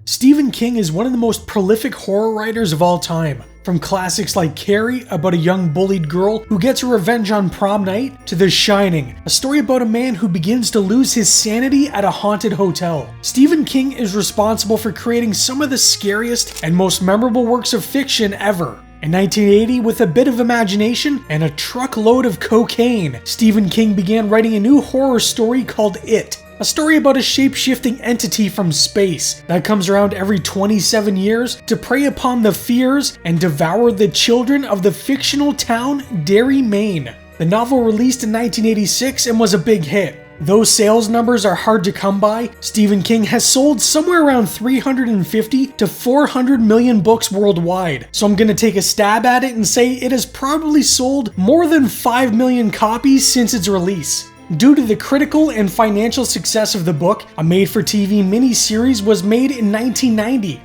Stephen King is one of the most prolific horror writers of all time. From classics like Carrie, about a young bullied girl who gets her revenge on prom night, to The Shining, a story about a man who begins to lose his sanity at a haunted hotel. Stephen King is responsible for creating some of the scariest and most memorable works of fiction ever. In 1980, with a bit of imagination and a truckload of cocaine, Stephen King began writing a new horror story called It. A story about a shape-shifting entity from space that comes around every 27 years to prey upon the fears and devour the children of the fictional town Derry, Maine. The novel released in 1986 and was a big hit. Though sales numbers are hard to come by, Stephen King has sold somewhere around 350 to 400 million books worldwide. So I'm gonna take a stab at it and say it has probably sold more than 5 million copies since its release. Due to the critical and financial success of the book, a made-for-TV miniseries was made in 1990.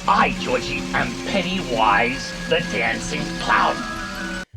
I, Georgie, am Pennywise, the dancing clown.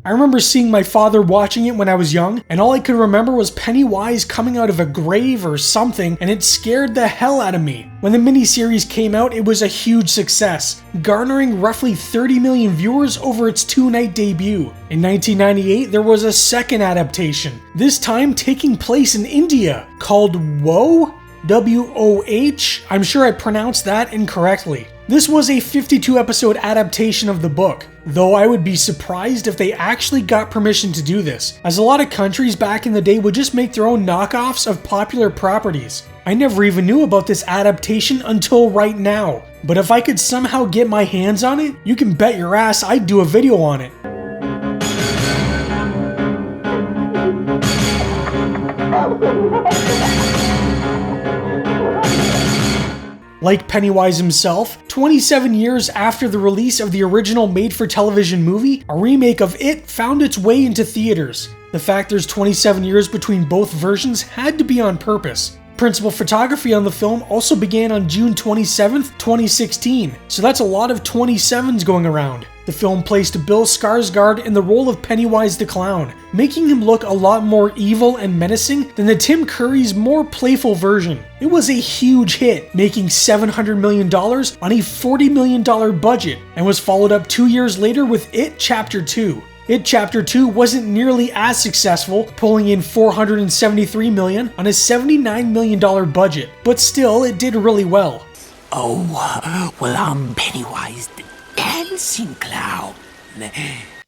I remember seeing my father watching it when I was young, and all I could remember was Pennywise coming out of a grave or something, and it scared the hell out of me. When the miniseries came out, it was a huge success, garnering roughly 30 million viewers over its 2-night debut. In 1998, there was a second adaptation, this time taking place in India, called Woh? W-O-H? I'm sure I pronounced that incorrectly. This was a 52-episode adaptation of the book, though I would be surprised if they actually got permission to do this, as a lot of countries back in the day would just make their own knockoffs of popular properties. I never even knew about this adaptation until right now, but if I could somehow get my hands on it, you can bet your ass I'd do a video on it. Like Pennywise himself, 27 years after the release of the original made-for-television movie, a remake of It found its way into theaters. The fact there's 27 years between both versions had to be on purpose. Principal photography on the film also began on June 27, 2016, so that's a lot of 27s going around. The film placed Bill Skarsgård in the role of Pennywise the Clown, making him look a lot more evil and menacing than the Tim Curry's more playful version. It was a huge hit, making $700 million on a $40 million budget, and was followed up 2 years later with It Chapter 2. It Chapter 2 wasn't nearly as successful, pulling in $473 million on a $79 million budget, but still it did really well. Oh, well, I'm Pennywise the dancing clown.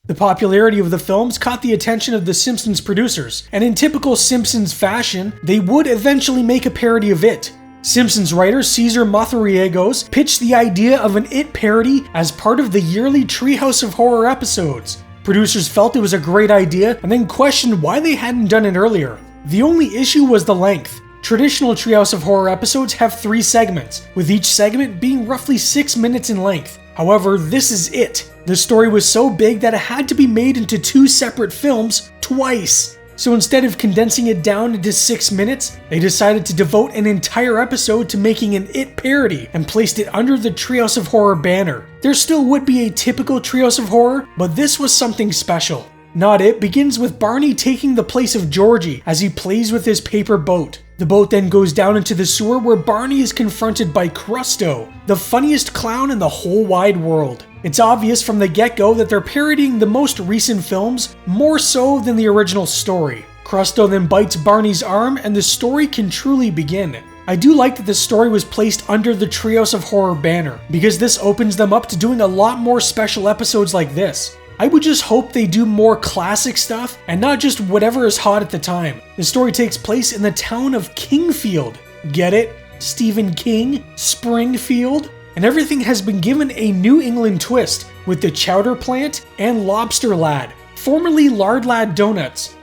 The popularity of the films caught the attention of the Simpsons producers, and in typical Simpsons fashion, they would eventually make a parody of It. Simpsons writer Cesar Mazariegos pitched the idea of an It parody as part of the yearly Treehouse of Horror episodes. Producers felt it was a great idea and then questioned why they hadn't done it earlier. The only issue was the length. Traditional Treehouse of Horror episodes have 3 segments, with each segment being roughly 6 minutes in length. However, this is it. The story was so big that it had to be made into 2 separate films twice. So instead of condensing it down into 6 minutes, they decided to devote an entire episode to making an It parody and placed it under the Treehouse of Horror banner. There still would be a typical Treehouse of Horror, but this was something special. Not It begins with Barney taking the place of Georgie as he plays with his paper boat. The boat then goes down into the sewer where Barney is confronted by Crusto, the funniest clown in the whole wide world. It's obvious from the get-go that they're parodying the most recent films more so than the original story. Crusto then bites Barney's arm and the story can truly begin. I do like that the story was placed under the Treehouse of Horror banner, because this opens them up to doing a lot more special episodes like this. I would just hope they do more classic stuff and not just whatever is hot at the time. The story takes place in the town of Kingfield. Get it? Stephen King? Springfield? And everything has been given a New England twist with the Chowder Plant and Lobster Lad, formerly Lard Lad Donuts.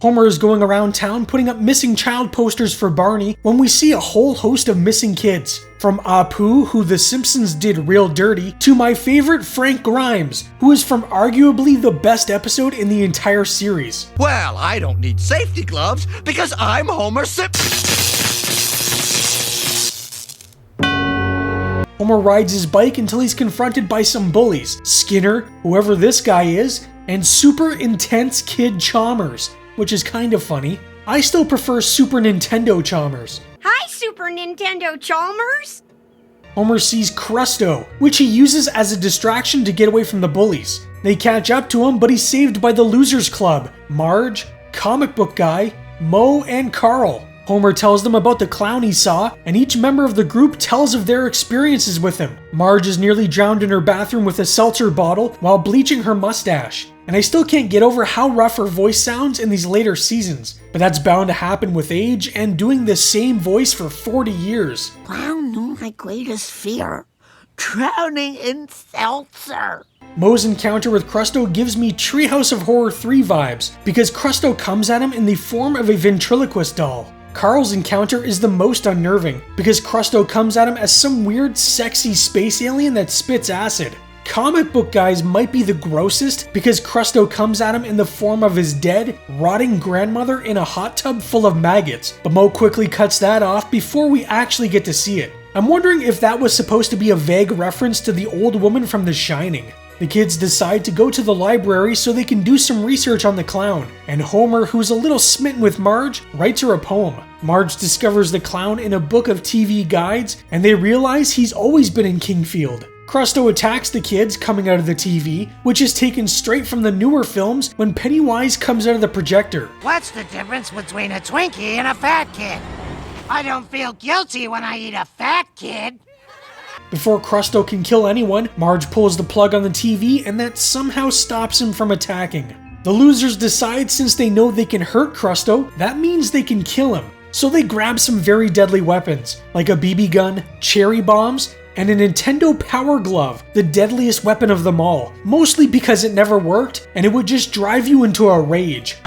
Homer is going around town putting up missing child posters for Barney when we see a whole host of missing kids. From Apu, who The Simpsons did real dirty, to my favorite Frank Grimes, who is from arguably the best episode in the entire series. Well, I don't need safety gloves because I'm Homer Simpson. Homer rides his bike until he's confronted by some bullies, Skinner, whoever this guy is, and super intense Kid Chalmers, which is kind of funny. I still prefer Super Nintendo Chalmers. How Super Nintendo Chalmers? Homer sees Crusto, which he uses as a distraction to get away from the bullies. They catch up to him, but he's saved by the Losers Club, Marge, Comic Book Guy, Moe, and Carl. Homer tells them about the clown he saw, and each member of the group tells of their experiences with him. Marge is nearly drowned in her bathroom with a seltzer bottle while bleaching her mustache. And I still can't get over how rough her voice sounds in these later seasons. But that's bound to happen with age and doing the same voice for 40 years. Clown knew my greatest fear. Drowning in seltzer. Moe's encounter with Crusto gives me Treehouse of Horror 3 vibes, because Crusto comes at him in the form of a ventriloquist doll. Carl's encounter is the most unnerving, because Crusto comes at him as some weird, sexy space alien that spits acid. Comic Book Guys might be the grossest, because Crusto comes at him in the form of his dead, rotting grandmother in a hot tub full of maggots, but Moe quickly cuts that off before we actually get to see it. I'm wondering if that was supposed to be a vague reference to the old woman from The Shining. The kids decide to go to the library so they can do some research on the clown, and Homer, who's a little smitten with Marge, writes her a poem. Marge discovers the clown in a book of TV guides, and they realize he's always been in Kingfield. Crusto attacks the kids coming out of the TV, which is taken straight from the newer films when Pennywise comes out of the projector. What's the difference between a Twinkie and a fat kid? I don't feel guilty when I eat a fat kid. Before Crusto can kill anyone, Marge pulls the plug on the TV, and that somehow stops him from attacking. The losers decide since they know they can hurt Crusto, that means they can kill him. So they grab some very deadly weapons, like a BB gun, cherry bombs, and a Nintendo Power Glove, the deadliest weapon of them all, mostly because it never worked, and it would just drive you into a rage.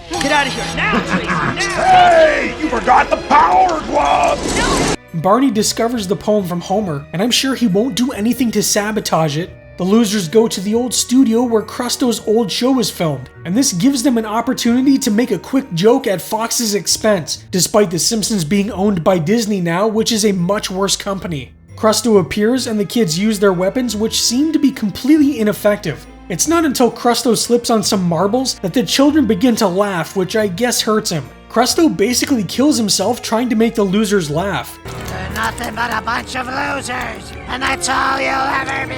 Get out of here now, please! Now. Hey, you forgot the Power Glove! Barney discovers the poem from Homer, and I'm sure he won't do anything to sabotage it. The losers go to the old studio where Crusto's old show was filmed, and this gives them an opportunity to make a quick joke at Fox's expense, despite The Simpsons being owned by Disney now, which is a much worse company. Crusto appears and the kids use their weapons, which seem to be completely ineffective. It's not until Crusto slips on some marbles that the children begin to laugh, which I guess hurts him. Crusto basically kills himself trying to make the losers laugh. They're nothing but a bunch of losers, and that's all you'll ever be!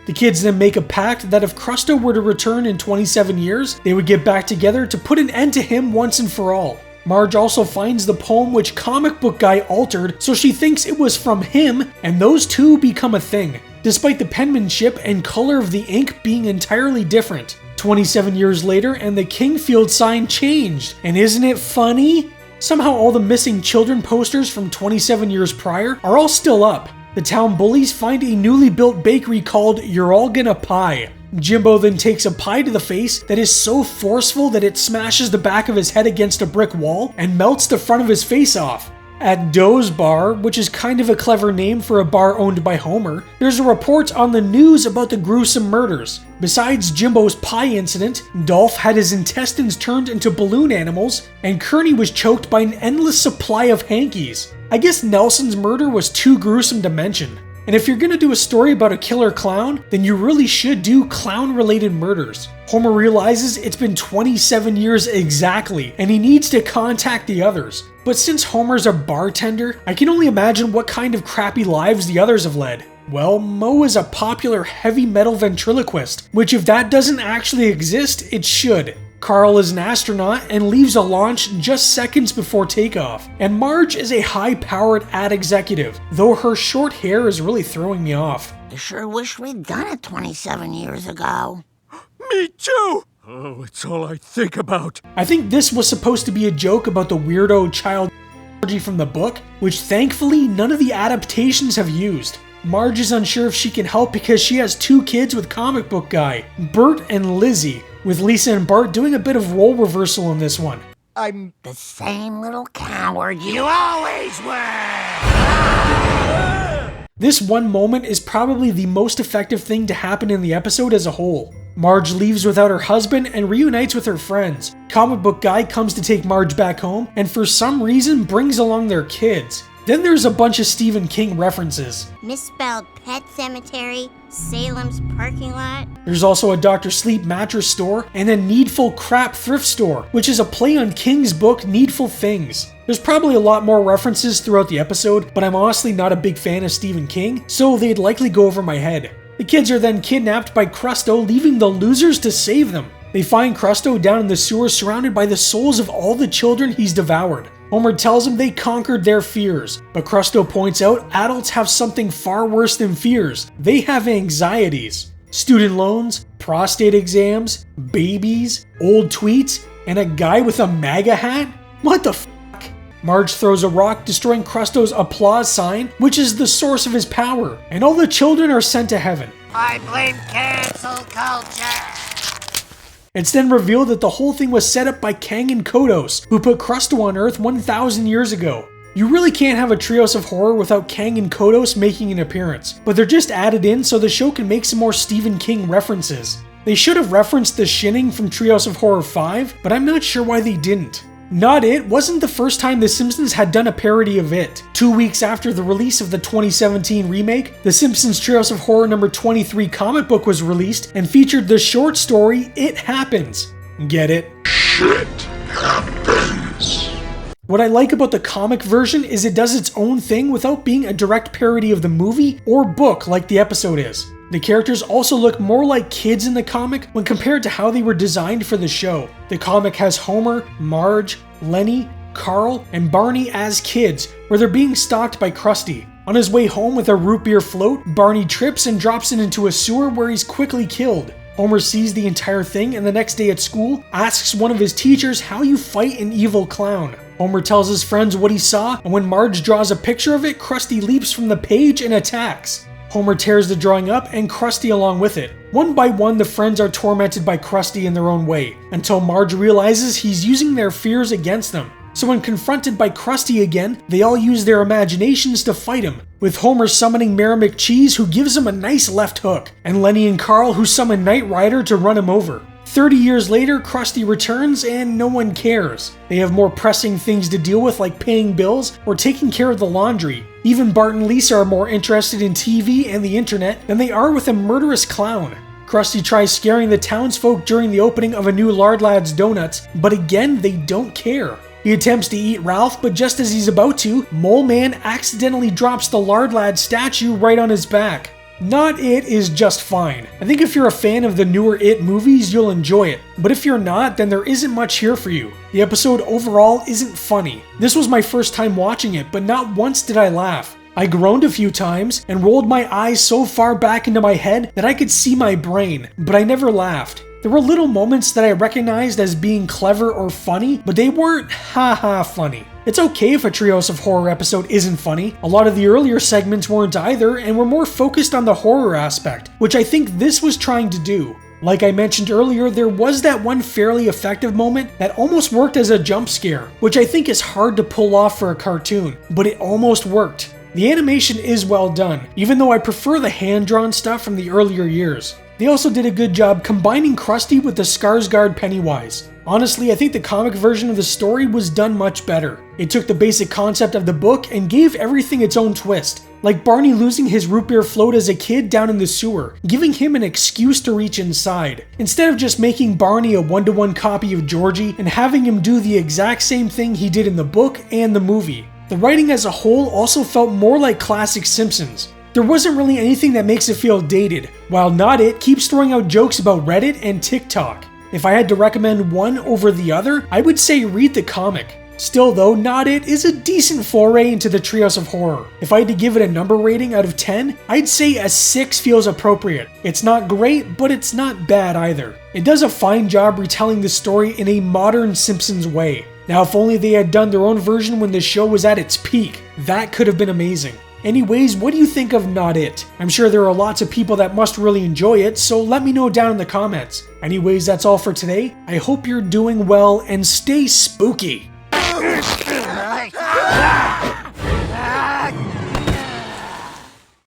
The kids then make a pact that if Crusto were to return in 27 years, they would get back together to put an end to him once and for all. Marge also finds the poem which Comic Book Guy altered, so she thinks it was from him, and those two become a thing, despite the penmanship and color of the ink being entirely different. 27 years later, and the Kingfield sign changed, and isn't it funny? Somehow all the missing children posters from 27 years prior are all still up. The town bullies find a newly built bakery called You're All Gonna Pie. Jimbo then takes a pie to the face that is so forceful that it smashes the back of his head against a brick wall and melts the front of his face off. At Doe's Bar, which is kind of a clever name for a bar owned by Homer, there's a report on the news about the gruesome murders. Besides Jimbo's pie incident, Dolph had his intestines turned into balloon animals, and Kearney was choked by an endless supply of hankies. I guess Nelson's murder was too gruesome to mention. And if you're gonna do a story about a killer clown, then you really should do clown-related murders. Homer realizes it's been 27 years exactly, and he needs to contact the others. But since Homer's a bartender, I can only imagine what kind of crappy lives the others have led. Well, Moe is a popular heavy metal ventriloquist, which if that doesn't actually exist, it should. Carl is an astronaut and leaves a launch just seconds before takeoff. And Marge is a high-powered ad executive, though her short hair is really throwing me off. I sure wish we'd done it 27 years ago. Me too! Oh, it's all I think about. I think this was supposed to be a joke about the weirdo child from the book, which thankfully none of the adaptations have used. Marge is unsure if she can help because she has two kids with Comic Book Guy, Bert and Lizzie, with Lisa and Bart doing a bit of role reversal in this one. I'm the same little coward You always were! This one moment is probably the most effective thing to happen in the episode as a whole. Marge leaves without her husband and reunites with her friends. Comic Book Guy comes to take Marge back home and for some reason brings along their kids. Then there's a bunch of Stephen King references. Misspelled pet cemetery, Salem's parking lot. There's also a Dr. Sleep mattress store and a Needful Crap thrift store, which is a play on King's book Needful Things. There's probably a lot more references throughout the episode, but I'm honestly not a big fan of Stephen King, so they'd likely go over my head. The kids are then kidnapped by Crusto, leaving the losers to save them. They find Crusto down in the sewer surrounded by the souls of all the children he's devoured. Homer tells them they conquered their fears, but Crusto points out adults have something far worse than fears. They have anxieties. Student loans, prostate exams, babies, old tweets, and a guy with a MAGA hat? What the f***? Marge throws a rock, destroying Crusto's applause sign, which is the source of his power, and all the children are sent to heaven. I blame cancel culture. It's then revealed that the whole thing was set up by Kang and Kodos, who put Crusto on Earth 1,000 years ago. You really can't have a Treehouse of Horror without Kang and Kodos making an appearance, but they're just added in so the show can make some more Stephen King references. They should have referenced the Shinning from Treehouse of Horror 5, but I'm not sure why they didn't. Not It wasn't the first time The Simpsons had done a parody of It. 2 weeks after the release of the 2017 remake, The Simpsons Treehouse of Horror number 23 comic book was released and featured the short story It Happens. Get it? Shit happens. What I like about the comic version is it does its own thing without being a direct parody of the movie or book like the episode is. The characters also look more like kids in the comic when compared to how they were designed for the show. The comic has Homer, Marge, Lenny, Carl, and Barney as kids, where they're being stalked by Krusty. On his way home with a root beer float, Barney trips and drops it into a sewer where he's quickly killed. Homer sees the entire thing and the next day at school asks one of his teachers how you fight an evil clown. Homer tells his friends what he saw, and when Marge draws a picture of it, Krusty leaps from the page and attacks. Homer tears the drawing up and Krusty along with it. One by one, the friends are tormented by Krusty in their own way, until Marge realizes he's using their fears against them. So when confronted by Krusty again, they all use their imaginations to fight him, with Homer summoning Mayor McCheese, who gives him a nice left hook, and Lenny and Carl, who summon Knight Rider to run him over. 30 years later, Krusty returns and no one cares. They have more pressing things to deal with, like paying bills or taking care of the laundry. Even Bart and Lisa are more interested in TV and the internet than they are with a murderous clown. Krusty tries scaring the townsfolk during the opening of a new Lard Lads Donuts, but again, they don't care. He attempts to eat Ralph, but just as he's about to, Mole Man accidentally drops the Lard Lad statue right on his back. Not It is just fine. I think if you're a fan of the newer It movies, you'll enjoy it. But if you're not, then there isn't much here for you. The episode overall isn't funny. This was my first time watching it, but not once did I laugh. I groaned a few times and rolled my eyes so far back into my head that I could see my brain, but I never laughed. There were little moments that I recognized as being clever or funny, but they weren't haha funny. It's okay if a Treehouse of Horror episode isn't funny. A lot of the earlier segments weren't either and were more focused on the horror aspect, which I think this was trying to do. Like I mentioned earlier, there was that one fairly effective moment that almost worked as a jump scare, which I think is hard to pull off for a cartoon, but it almost worked. The animation is well done, even though I prefer the hand-drawn stuff from the earlier years. They also did a good job combining Krusty with the Skarsgård Pennywise. Honestly, I think the comic version of the story was done much better. It took the basic concept of the book and gave everything its own twist, like Barney losing his root beer float as a kid down in the sewer, giving him an excuse to reach inside, instead of just making Barney a one-to-one copy of Georgie and having him do the exact same thing he did in the book and the movie. The writing as a whole also felt more like classic Simpsons. There wasn't really anything that makes it feel dated, while Not It keeps throwing out jokes about Reddit and TikTok. If I had to recommend one over the other, I would say read the comic. Still though, Not It is a decent foray into the Treehouse of Horror. If I had to give it a number rating out of 10, I'd say a 6 feels appropriate. It's not great, but it's not bad either. It does a fine job retelling the story in a modern Simpsons way. Now if only they had done their own version when the show was at its peak, that could have been amazing. Anyways, what do you think of Not It? I'm sure there are lots of people that must really enjoy it, so let me know down in the comments. Anyways, that's all for today. I hope you're doing well and stay spooky.